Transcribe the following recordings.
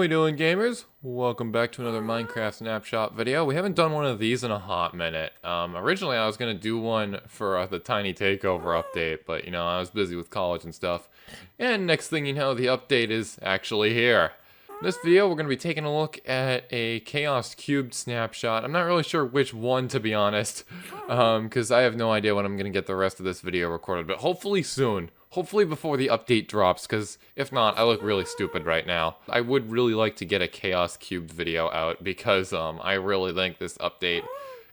we doing, gamers? Welcome back to another Minecraft Snapshot video. We haven't done one of these in a hot minute. Originally I was gonna do one for the Tiny Takeover update, but I was busy with college and stuff. And next thing you know, the update is actually here. In this video, we're gonna be taking a look at a Chaos Cubed snapshot. I'm not really sure which one, to be honest, because I have no idea when I'm gonna get the rest of this video recorded, but hopefully soon. Hopefully before the update drops, because if not, I look really stupid right now. I would really like to get a Chaos Cubed video out, because I really think this update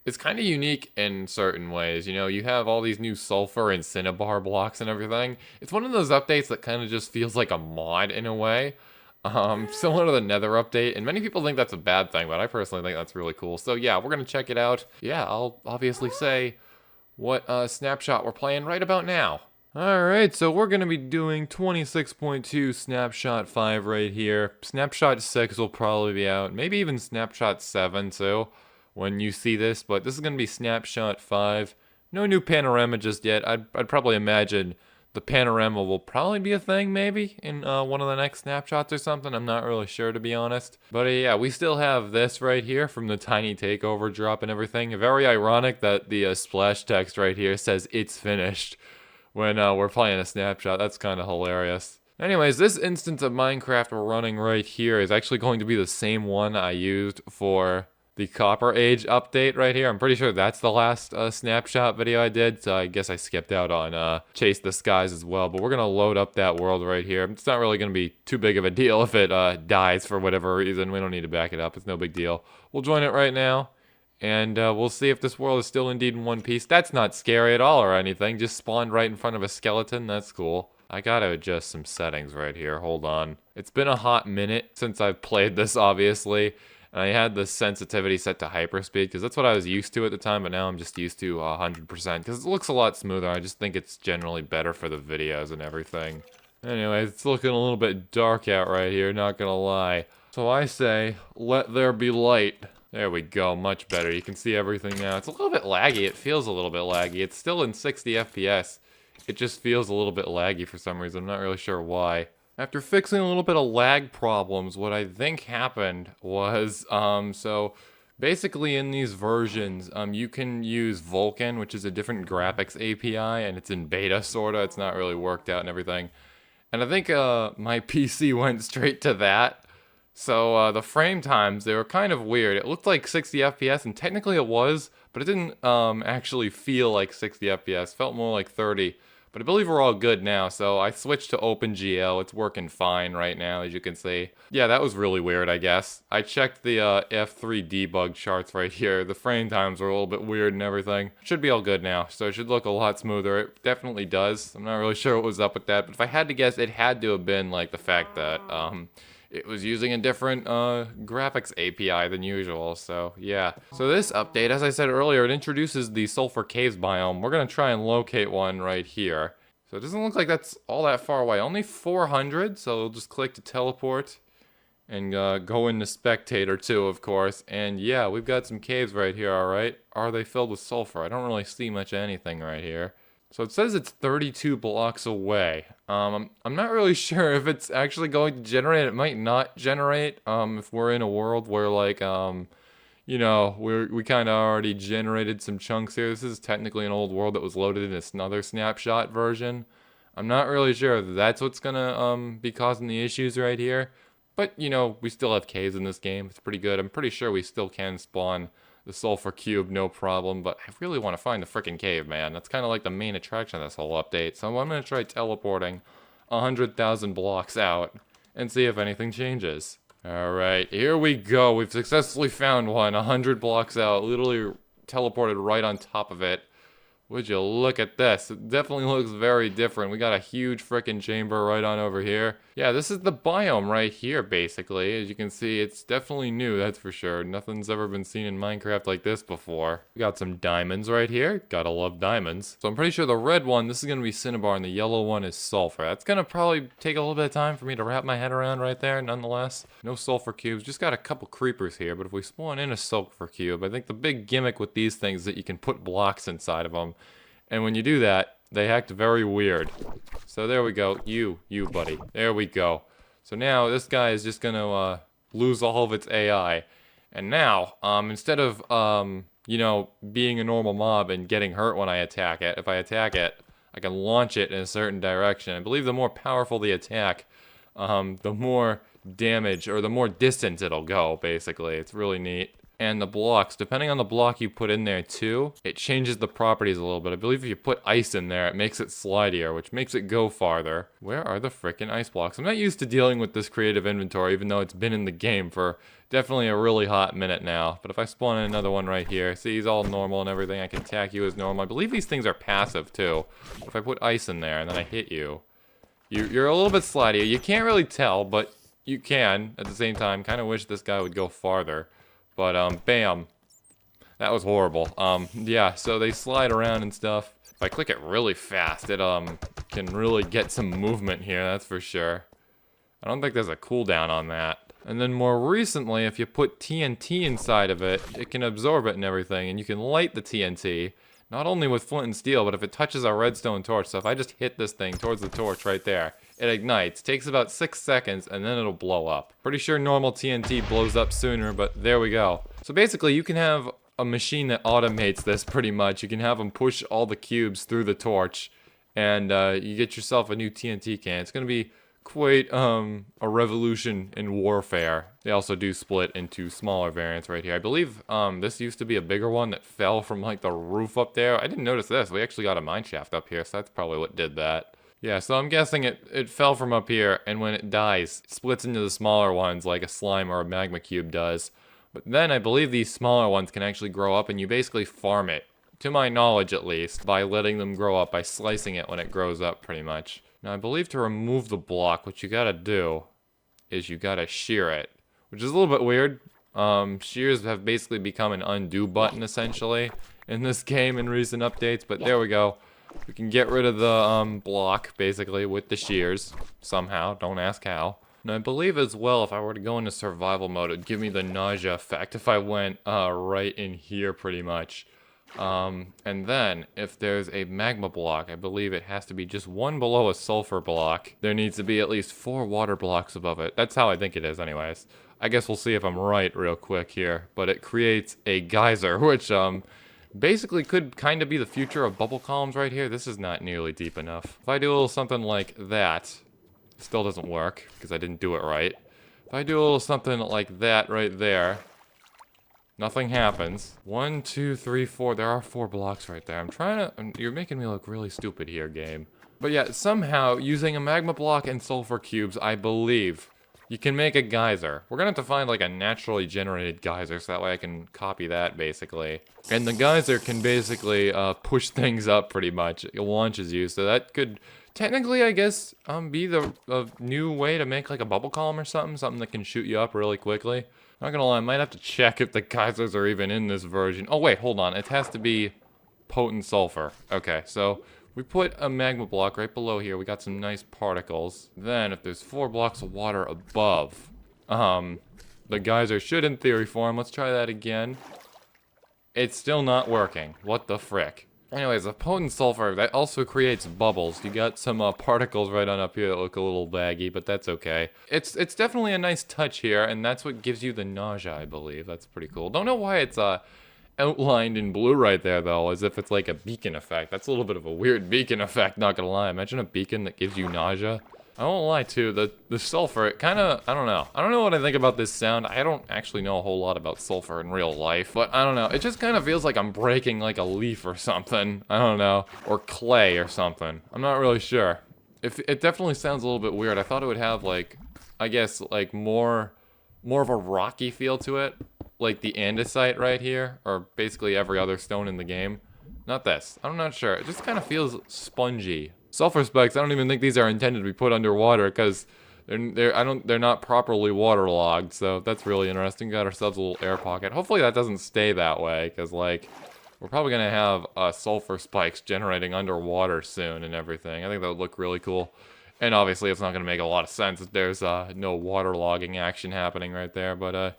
is kind of unique in certain ways. You have all these new sulfur and cinnabar blocks and everything. It's one of those updates that kind of just feels like a mod in a way. Similar to the Nether update, and many people think that's a bad thing, but I personally think that's really cool. So yeah, we're gonna check it out. Yeah, I'll obviously say what snapshot we're playing right about now. Alright, so we're going to be doing 26.2 Snapshot 5 right here. Snapshot 6 will probably be out, maybe even Snapshot 7 too, when you see this, but this is going to be Snapshot 5. No new panorama just yet. I'd probably imagine the panorama will probably be a thing, maybe, in one of the next snapshots or something. I'm not really sure, to be honest. But yeah, we still have this right here from the Tiny Takeover drop and everything. Very ironic that the splash text right here says, "It's finished," when we're playing a snapshot. That's kind of hilarious. Anyways, this instance of Minecraft we're running right here is actually going to be the same one I used for the Copper Age update right here. I'm pretty sure that's the last snapshot video I did, so I guess I skipped out on Chase the Skies as well. But we're going to load up that world right here. It's not really going to be too big of a deal if it dies for whatever reason. We don't need to back it up. It's no big deal. We'll join it right now. And we'll see if this world is still indeed in one piece. That's not scary at all or anything. Just spawned right in front of a skeleton. That's cool. I gotta adjust some settings right here. Hold on. It's been a hot minute since I've played this, obviously. And I had the sensitivity set to hyperspeed, because that's what I was used to at the time, but now I'm just used to 100%, because it looks a lot smoother. I just think it's generally better for the videos and everything. Anyway, it's looking a little bit dark out right here, not gonna lie. So I say, let there be light. There we go, much better. You can see everything now. It's a little bit laggy. It feels a little bit laggy. It's still in 60 FPS. It just feels a little bit laggy for some reason. I'm not really sure why. After fixing a little bit of lag problems, what I think happened was, so basically in these versions, you can use Vulkan, which is a different graphics API, and it's in beta, sorta. It's not really worked out and everything. And I think my PC went straight to that. So the frame times, they were kind of weird. It looked like 60 FPS, and technically it was, but it didn't actually feel like 60 FPS. It felt more like 30. But I believe we're all good now, so I switched to OpenGL. It's working fine right now, as you can see. Yeah, that was really weird, I guess. I checked the F3 debug charts right here. The frame times were a little bit weird and everything. Should be all good now, so it should look a lot smoother. It definitely does. I'm not really sure what was up with that, but if I had to guess, it had to have been like the fact that it was using a different graphics API than usual, so yeah. So this update, as I said earlier, it introduces the Sulfur Caves biome. We're gonna try and locate one right here. So it doesn't look like that's all that far away. Only 400, so we'll just click to teleport and go into Spectator too, of course. And yeah, we've got some caves right here, alright. Are they filled with sulfur? I don't really see much of anything right here. So it says it's 32 blocks away. I'm not really sure if it's actually going to generate. It might not generate if we're in a world where, like, we kind of already generated some chunks here. This is technically an old world that was loaded in another snapshot version. I'm not really sure if that's what's gonna be causing the issues right here. But, we still have caves in this game. It's pretty good. I'm pretty sure we still can spawn the Sulfur Cube, no problem, but I really want to find the frickin' cave, man. That's kind of like the main attraction of this whole update, so I'm going to try teleporting 100,000 blocks out and see if anything changes. Alright, here we go. We've successfully found one 100 blocks out, literally teleported right on top of it. Would you look at this? It definitely looks very different. We got a huge frickin' chamber right on over here. Yeah, this is the biome right here, basically. As you can see, it's definitely new, that's for sure. Nothing's ever been seen in Minecraft like this before. We got some diamonds right here. Gotta love diamonds. So I'm pretty sure the red one, this is gonna be cinnabar, and the yellow one is sulfur. That's gonna probably take a little bit of time for me to wrap my head around right there, nonetheless. No sulfur cubes, just got a couple creepers here, but if we spawn in a sulfur cube, I think the big gimmick with these things is that you can put blocks inside of them. And when you do that, they act very weird. So there we go. You buddy. There we go. So now this guy is just gonna lose all of its AI. And now, instead of, you know, being a normal mob and getting hurt when I attack it, if I attack it, I can launch it in a certain direction. I believe the more powerful the attack, the more damage, or the more distance it'll go, basically. It's really neat. And the blocks, depending on the block you put in there too, it changes the properties a little bit. I believe if you put ice in there, it makes it slidier, which makes it go farther. Where are the frickin' ice blocks? I'm not used to dealing with this creative inventory, even though it's been in the game for definitely a really hot minute now. But if I spawn in another one right here, see, he's all normal and everything. I can attack you as normal. I believe these things are passive too. If I put ice in there and then I hit you, you're a little bit slidier. You can't really tell, but you can at the same time. Kind of wish this guy would go farther. But, bam. That was horrible. Yeah, so they slide around and stuff. If I click it really fast, it, can really get some movement here, that's for sure. I don't think there's a cooldown on that. And then more recently, if you put TNT inside of it, it can absorb it and everything, and you can light the TNT. Not only with flint and steel, but if it touches a redstone torch, so if I just hit this thing towards the torch right there, it ignites, takes about 6 seconds, and then it'll blow up. Pretty sure normal TNT blows up sooner, but there we go. So basically, you can have a machine that automates this pretty much. You can have them push all the cubes through the torch, and you get yourself a new TNT can. It's going to be quite a revolution in warfare. They also do split into smaller variants right here. I believe this used to be a bigger one that fell from like the roof up there. I didn't notice this. We actually got a mine shaft up here, so that's probably what did that. Yeah, so I'm guessing it fell from up here, and when it dies, it splits into the smaller ones like a slime or a magma cube does. But then I believe these smaller ones can actually grow up, and you basically farm it, to my knowledge at least, by letting them grow up, by slicing it when it grows up pretty much. Now I believe to remove the block, what you gotta do is you gotta shear it, which is a little bit weird. Shears have basically become an undo button essentially in this game in recent updates, but there we go. We can get rid of the block, basically, with the shears, somehow. Don't ask how. And I believe as well, if I were to go into survival mode, it would give me the nausea effect if I went right in here, pretty much. And then, if there's a magma block, I believe it has to be just one below a sulfur block. There needs to be at least 4 water blocks above it. That's how I think it is, anyways. I guess we'll see if I'm right real quick here. But it creates a geyser, which, basically could kind of be the future of bubble columns right here. This is not nearly deep enough. If I do a little something like that, it still doesn't work because I didn't do it right. If I do a little something like that right there, nothing happens. 1, 2, 3, 4. There are 4 blocks right there. You're making me look really stupid here, game. But yeah, somehow using a magma block and sulfur cubes, I believe, you can make a geyser. We're gonna have to find like a naturally generated geyser so that way I can copy that basically. And the geyser can basically push things up pretty much. It launches you, so that could technically, I guess, be the new way to make like a bubble column or something that can shoot you up really quickly. Not gonna lie, I might have to check if the geysers are even in this version. Oh wait, hold on. It has to be potent sulfur. Okay, so we put a magma block right below here. We got some nice particles. Then, if there's 4 blocks of water above, the geyser should, in theory, form. Let's try that again. It's still not working. What the frick? Anyways, a potent sulfur, that also creates bubbles. You got some particles right on up here that look a little baggy, but that's okay. It's definitely a nice touch here, and that's what gives you the nausea, I believe. That's pretty cool. Don't know why it's outlined in blue right there, though, as if it's like a beacon effect. That's a little bit of a weird beacon effect, not gonna lie. Imagine a beacon that gives you nausea. I won't lie, too, the sulfur, it kind of, I don't know. I don't know what I think about this sound. I don't actually know a whole lot about sulfur in real life, but I don't know. It just kind of feels like I'm breaking like a leaf or something. I don't know. Or clay or something. I'm not really sure. It definitely sounds a little bit weird. I thought it would have, like, I guess, like, more of a rocky feel to it. Like the andesite right here, or basically every other stone in the game. Not this. I'm not sure. It just kind of feels spongy. Sulfur spikes, I don't even think these are intended to be put underwater because they're not properly waterlogged, so that's really interesting. Got ourselves a little air pocket. Hopefully that doesn't stay that way, because like we're probably gonna have sulfur spikes generating underwater soon and everything. I think that would look really cool. And obviously it's not gonna make a lot of sense if there's no waterlogging action happening right there, but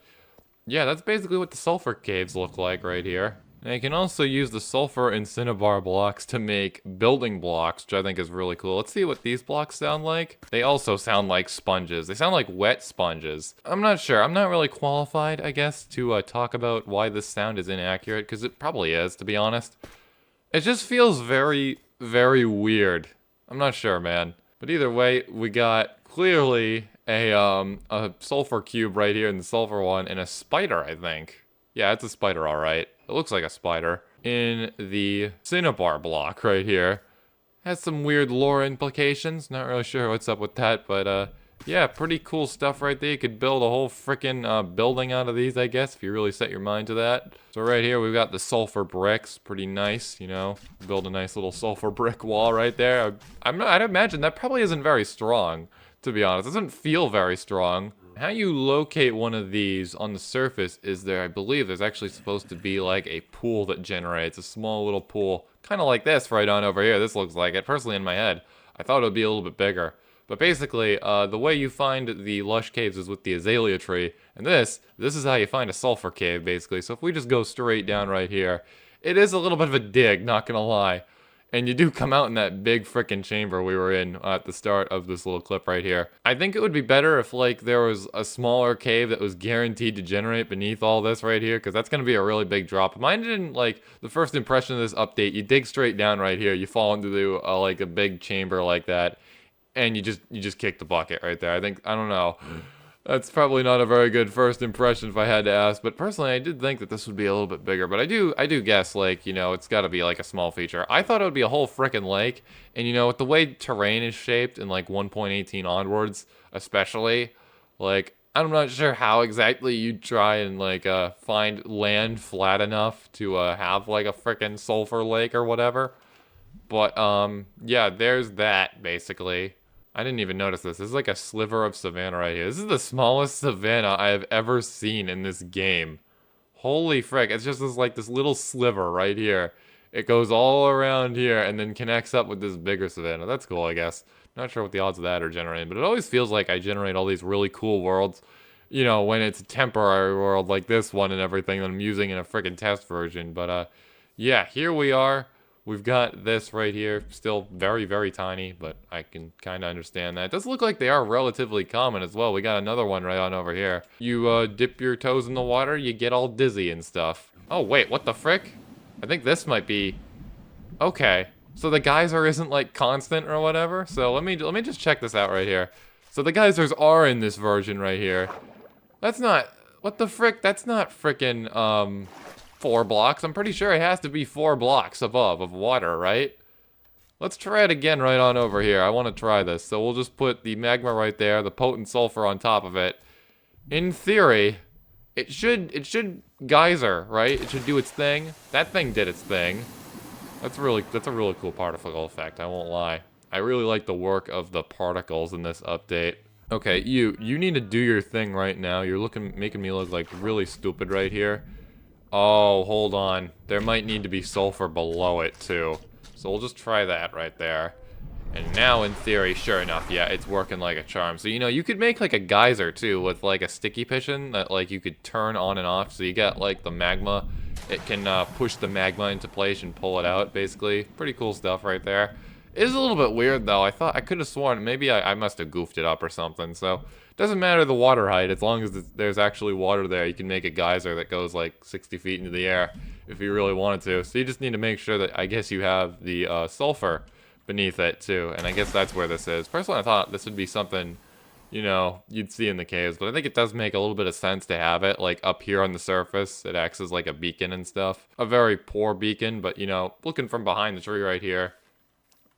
yeah, that's basically what the sulfur caves look like right here. And you can also use the sulfur and cinnabar blocks to make building blocks, which I think is really cool. Let's see what these blocks sound like. They also sound like sponges. They sound like wet sponges. I'm not sure. I'm not really qualified, I guess, to talk about why this sound is inaccurate, because it probably is, to be honest. It just feels very, very weird. I'm not sure, man. But either way, we got clearly a sulfur cube right here in the sulfur one, and a spider, I think. Yeah, it's a spider, all right. It looks like a spider. In the cinnabar block right here. Has some weird lore implications. Not really sure what's up with that, but yeah, pretty cool stuff right there. You could build a whole freaking building out of these, I guess, if you really set your mind to that. So right here, we've got the sulfur bricks. Pretty nice, you know. Build a nice little sulfur brick wall right there. I'd imagine that probably isn't very strong, to be honest. It doesn't feel very strong. How you locate one of these on the surface is I believe there's actually supposed to be like a pool that generates, a small little pool, kind of like this right on over here. This looks like it. Personally, in my head, I thought it would be a little bit bigger. But basically, the way you find the lush caves is with the azalea tree, and this is how you find a sulfur cave, basically. So if we just go straight down right here, it is a little bit of a dig, not gonna lie. And you do come out in that big frickin' chamber we were in at the start of this little clip right here. I think it would be better if, like, there was a smaller cave that was guaranteed to generate beneath all this right here, because that's going to be a really big drop. Mine didn't, like, the first impression of this update, you dig straight down right here, you fall into, like, a big chamber like that, and you just kick the bucket right there. I don't know. That's probably not a very good first impression if I had to ask, but personally I did think that this would be a little bit bigger, but I do guess, like, you know, it's gotta be like a small feature. I thought it would be a whole frickin' lake, and you know, with the way terrain is shaped in like 1.18 onwards, especially, like, I'm not sure how exactly you'd try and like find land flat enough to have like a frickin' sulfur lake or whatever. But yeah, there's that basically. I didn't even notice this. This is like a sliver of savanna right here. This is the smallest savanna I have ever seen in this game. Holy frick. It's just this little sliver right here. It goes all around here and then connects up with this bigger savanna. That's cool, I guess. Not sure what the odds of that are generating, but it always feels like I generate all these really cool worlds, you know, when it's a temporary world like this one and everything that I'm using in a freaking test version. But yeah, here we are. We've got this right here, still very, very tiny, but I can kind of understand that. It does look like they are relatively common as well. We got another one right on over here. You dip your toes in the water, you get all dizzy and stuff. Oh, wait, what the frick? I think this might be... Okay, so the geyser isn't, like, constant or whatever? So let me just check this out right here. So the geysers are in this version right here. That's not... What the frick? That's not frickin', 4 blocks. I'm pretty sure it has to be 4 blocks above of water, right? Let's try it again right on over here. I want to try this. So we'll just put the magma right there, the potent sulfur on top of it. In theory, it should geyser, right? It should do its thing. That thing did its thing. That's a really cool particle effect, I won't lie. I really like the work of the particles in this update. Okay, you need to do your thing right now. You're making me look like really stupid right here. Oh, hold on. There might need to be sulfur below it, too. So we'll just try that right there. And now, in theory, sure enough, yeah, it's working like a charm. So, you know, you could make, like, a geyser, too, with, like, a sticky piston that, like, you could turn on and off. So you got, like, the magma. It can push the magma into place and pull it out, basically. Pretty cool stuff right there. It is a little bit weird, though. I could have sworn, maybe I must have goofed it up or something. So, doesn't matter the water height, as long as there's actually water there, you can make a geyser that goes like 60 feet into the air if you really wanted to. So you just need to make sure that, I guess, you have the sulfur beneath it too, and I guess that's where this is. Personally, I thought this would be something, you know, you'd see in the caves, but I think it does make a little bit of sense to have it like up here on the surface. It acts as like a beacon and stuff. A very poor beacon, but you know, looking from behind the tree right here,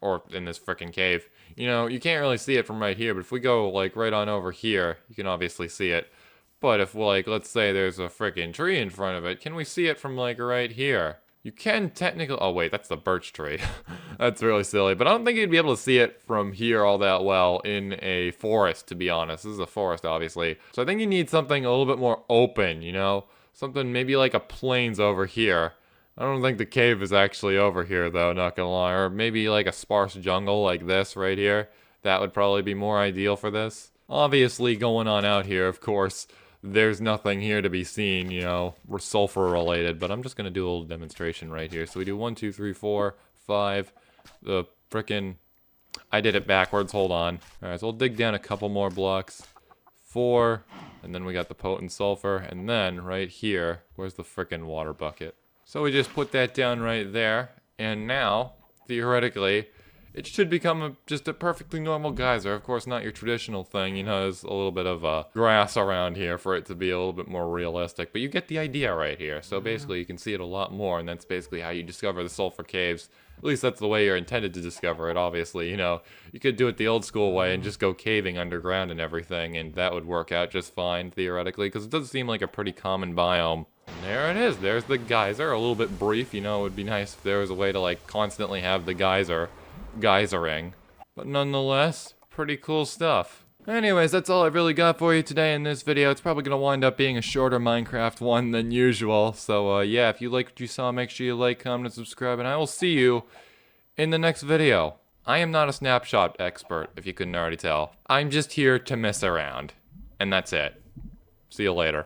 or in this frickin' cave, you know, you can't really see it from right here, but if we go, like, right on over here, you can obviously see it. But if, like, let's say there's a frickin' tree in front of it, can we see it from, like, right here? You can technically... Oh, wait, that's the birch tree. That's really silly. But I don't think you'd be able to see it from here all that well in a forest, to be honest. This is a forest, obviously. So I think you need something a little bit more open, you know? Something maybe like a plains over here. I don't think the cave is actually over here, though, not gonna lie. Or maybe like a sparse jungle like this right here. That would probably be more ideal for this. Obviously, going on out here, of course, there's nothing here to be seen, you know, we're sulfur related, but I'm just gonna do a little demonstration right here. So we do 1, 2, 3, 4, 5, the frickin', I did it backwards, hold on. Alright, so we'll dig down a couple more blocks. 4, and then we got the potent sulfur, and then right here, where's the frickin' water bucket? So we just put that down right there, and now, theoretically, it should become just a perfectly normal geyser. Of course, not your traditional thing, you know, there's a little bit of grass around here for it to be a little bit more realistic, but you get the idea right here. So basically, you can see it a lot more, and that's basically how you discover the sulfur caves. At least that's the way you're intended to discover it, obviously, you know. You could do it the old school way and just go caving underground and everything, and that would work out just fine, theoretically, because it does seem like a pretty common biome. And there it is, there's the geyser, a little bit brief, you know, it would be nice if there was a way to, like, constantly have the geysering. But nonetheless, pretty cool stuff. Anyways, that's all I've really got for you today in this video. It's probably going to wind up being a shorter Minecraft one than usual. So, yeah, if you liked what you saw, make sure you like, comment, and subscribe, and I will see you in the next video. I am not a snapshot expert, if you couldn't already tell. I'm just here to mess around. And that's it. See you later.